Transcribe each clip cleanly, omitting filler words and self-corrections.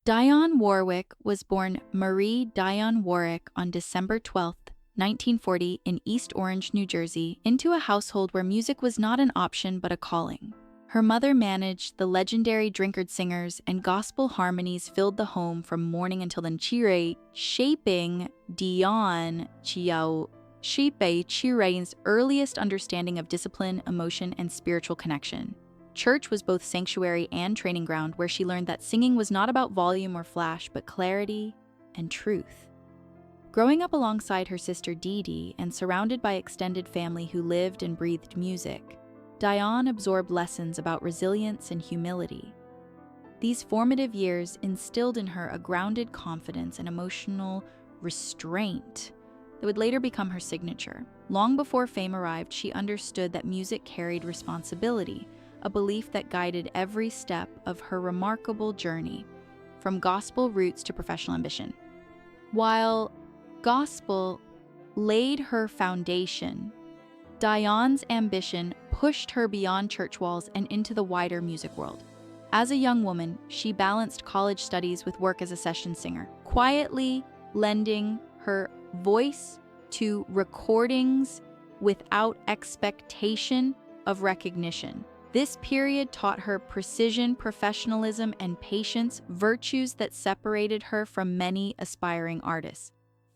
Dionne Warwick was born Marie Dionne Warrick on December 12, 1940, in East Orange, New Jersey, into a household where music was not an option but a calling. Her mother managed the legendary Drinkard Singers, and gospel harmonies filled the home from morning until then, shaping Dionne Warwick's earliest understanding of discipline, emotion, and spiritual connection. Church was both sanctuary and training ground, where she learned that singing was not about volume or flash, but clarity and truth. Growing up alongside her sister Dee Dee and surrounded by extended family who lived and breathed music, Dionne absorbed lessons about resilience and humility. These formative years instilled in her a grounded confidence and emotional restraint that would later become her signature. Long before fame arrived, she understood that music carried responsibility, a belief that guided every step of her remarkable journey, from gospel roots to professional ambition. While gospel laid her foundation, Dionne's ambition pushed her beyond church walls and into the wider music world. As a young woman, she balanced college studies with work as a session singer, quietly lending her voice to recordings without expectation of recognition. This period taught her precision, professionalism, and patience, virtues that separated her from many aspiring artists.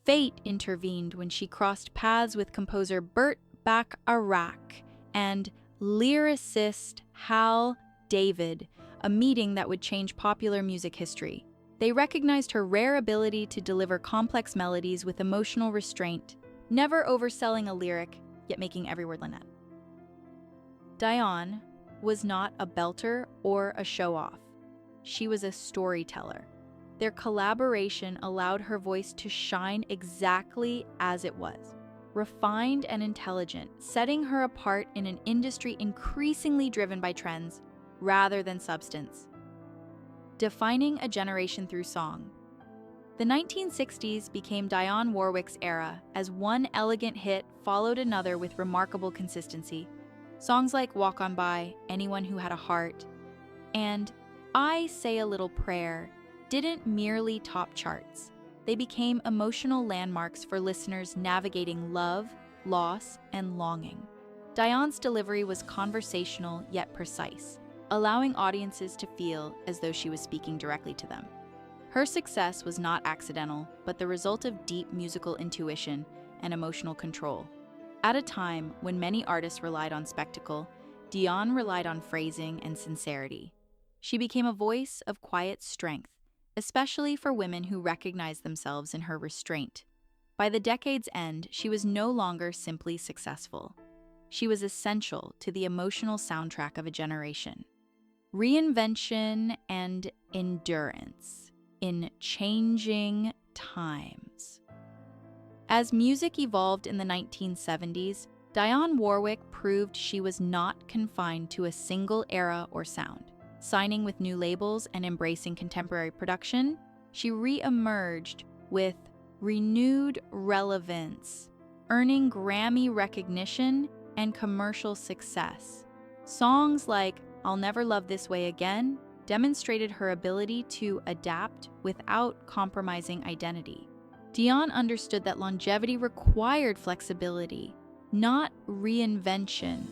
Fate intervened when she crossed paths with composer Burt Bacharach and lyricist Hal David, a meeting that would change popular music history. They recognized her rare ability to deliver complex melodies with emotional restraint, never overselling a lyric, yet making every word land. Dionne was not a belter or a show-off. She was a storyteller. Their collaboration allowed her voice to shine exactly as it was, refined and intelligent, setting her apart in an industry increasingly driven by trends rather than substance. Defining a generation through song. The 1960s became Dionne Warwick's era, as one elegant hit followed another with remarkable consistency. Songs like Walk On By, Anyone Who Had a Heart, and I Say a Little Prayer didn't merely top charts. They became emotional landmarks for listeners navigating love, loss, and longing. Dionne's delivery was conversational yet precise, allowing audiences to feel as though she was speaking directly to them. Her success was not accidental, but the result of deep musical intuition and emotional control. At a time when many artists relied on spectacle, Dionne relied on phrasing and sincerity. She became a voice of quiet strength, especially for women who recognized themselves in her restraint. By the decade's end, she was no longer simply successful. She was essential to the emotional soundtrack of a generation. Reinvention and endurance in changing times. As music evolved in the 1970s, Dionne Warwick proved she was not confined to a single era or sound. Signing with new labels and embracing contemporary production, she re-emerged with renewed relevance, earning Grammy recognition and commercial success. Songs like I'll Never Love This Way Again demonstrated her ability to adapt without compromising identity. Dionne understood that longevity required flexibility, not reinvention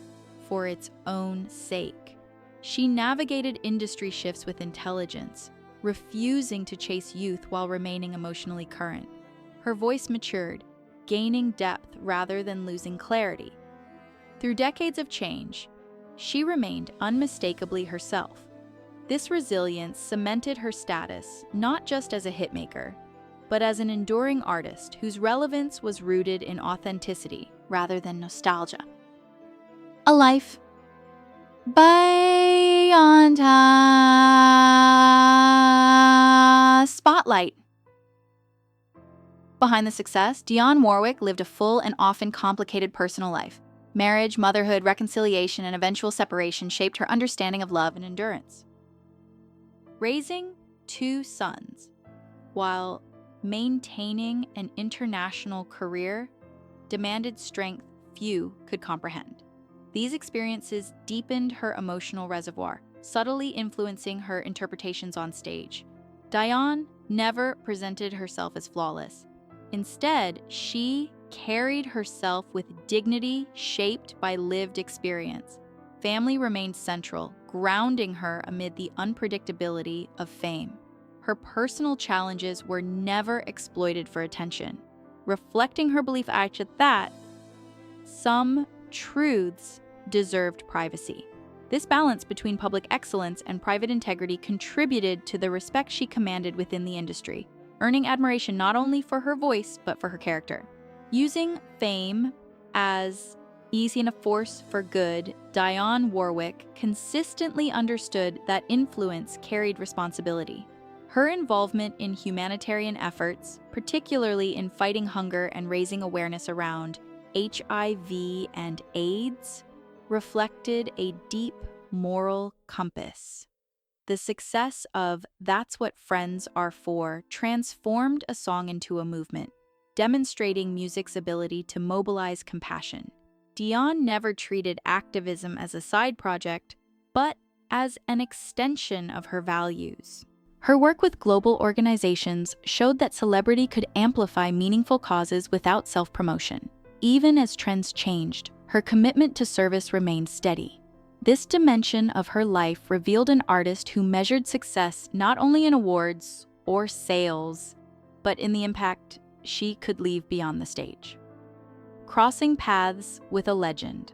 for its own sake. She navigated industry shifts with intelligence, refusing to chase youth while remaining emotionally current. Her voice matured, gaining depth rather than losing clarity. Through decades of change, she remained unmistakably herself. This resilience cemented her status not just as a hitmaker, but as an enduring artist whose relevance was rooted in authenticity rather than nostalgia. A life beyond spotlight. Behind the success, Dionne Warwick lived a full and often complicated personal life. Marriage, motherhood, reconciliation, and eventual separation shaped her understanding of love and endurance. Raising two sons while maintaining an international career demanded strength few could comprehend. These experiences deepened her emotional reservoir, subtly influencing her interpretations on stage. Dionne never presented herself as flawless. Instead, she carried herself with dignity shaped by lived experience. Family remained central, grounding her amid the unpredictability of fame. Her personal challenges were never exploited for attention. Reflecting her belief that some truths deserved privacy. This balance between public excellence and private integrity contributed to the respect she commanded within the industry, earning admiration not only for her voice but for her character. Using fame as easy and a force for good, Dionne Warwick consistently understood that influence carried responsibility. Her involvement in humanitarian efforts, particularly in fighting hunger and raising awareness around HIV and AIDS, reflected a deep moral compass. The success of "That's What Friends Are For" transformed a song into a movement, demonstrating music's ability to mobilize compassion. Dionne never treated activism as a side project, but as an extension of her values. Her work with global organizations showed that celebrity could amplify meaningful causes without self-promotion. Even as trends changed, her commitment to service remained steady. This dimension of her life revealed an artist who measured success not only in awards or sales, but in the impact she could leave beyond the stage. Crossing paths with a legend.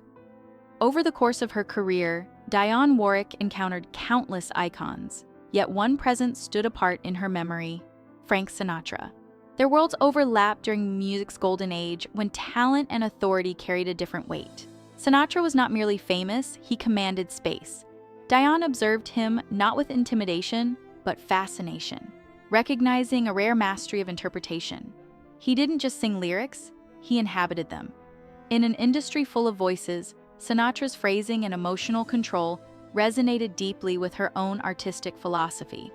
Over the course of her career, Dionne Warwick encountered countless icons, yet one presence stood apart in her memory: Frank Sinatra. Their worlds overlapped during music's golden age, when talent and authority carried a different weight. Sinatra was not merely famous, he commanded space. Dionne observed him not with intimidation, but fascination, recognizing a rare mastery of interpretation. He didn't just sing lyrics, he inhabited them. In an industry full of voices, Sinatra's phrasing and emotional control resonated deeply with her own artistic philosophy.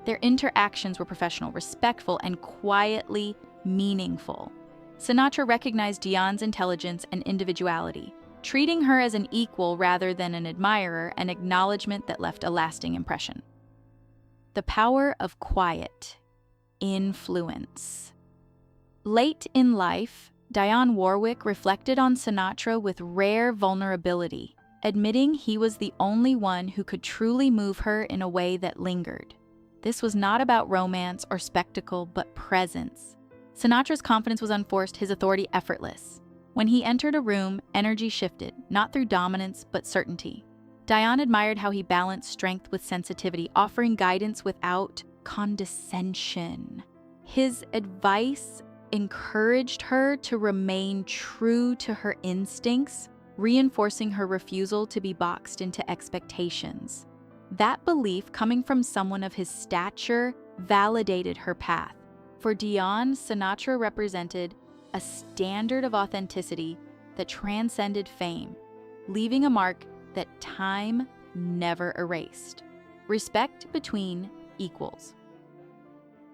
Their interactions were professional, respectful, and quietly meaningful. Sinatra recognized Dionne's intelligence and individuality, treating her as an equal rather than an admirer, an acknowledgement that left a lasting impression. The power of quiet influence. Late in life, Dionne Warwick reflected on Sinatra with rare vulnerability, admitting he was the only one who could truly move her in a way that lingered. This was not about romance or spectacle, but presence. Sinatra's confidence was unforced, his authority effortless. When he entered a room, energy shifted, not through dominance, but certainty. Dionne admired how he balanced strength with sensitivity, offering guidance without condescension. His advice encouraged her to remain true to her instincts, reinforcing her refusal to be boxed into expectations. That belief, coming from someone of his stature, validated her path. For Dionne, Sinatra represented a standard of authenticity that transcended fame, leaving a mark that time never erased. Respect between equals.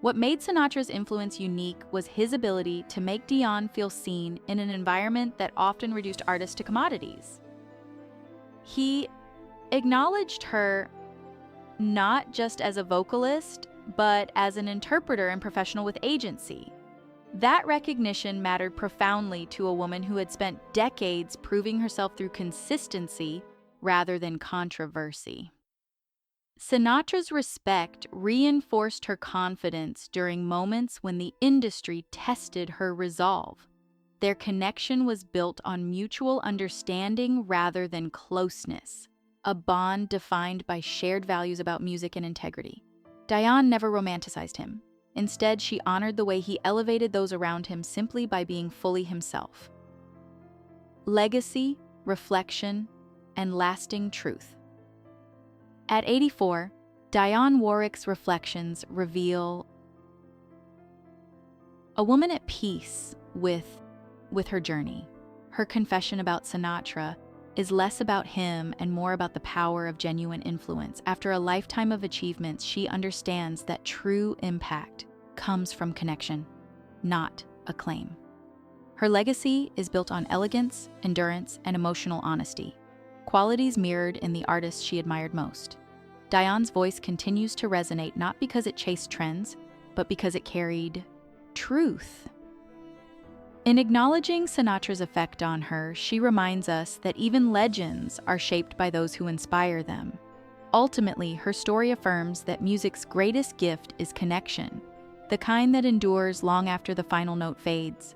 What made Sinatra's influence unique was his ability to make Dionne feel seen in an environment that often reduced artists to commodities. He acknowledged her not just as a vocalist, but as an interpreter and professional with agency. That recognition mattered profoundly to a woman who had spent decades proving herself through consistency rather than controversy. Sinatra's respect reinforced her confidence during moments when the industry tested her resolve. Their connection was built on mutual understanding rather than closeness, a bond defined by shared values about music and integrity. Dionne never romanticized him. Instead, she honored the way he elevated those around him simply by being fully himself. Legacy, reflection, and lasting truth. At 84, Dionne Warwick's reflections reveal a woman at peace with her journey. Her confession about Sinatra is less about him and more about the power of genuine influence. After a lifetime of achievements, she understands that true impact comes from connection, not acclaim. Her legacy is built on elegance, endurance, and emotional honesty, qualities mirrored in the artists she admired most. Dionne's voice continues to resonate not because it chased trends, but because it carried truth. In acknowledging Sinatra's effect on her, she reminds us that even legends are shaped by those who inspire them. Ultimately, her story affirms that music's greatest gift is connection, the kind that endures long after the final note fades.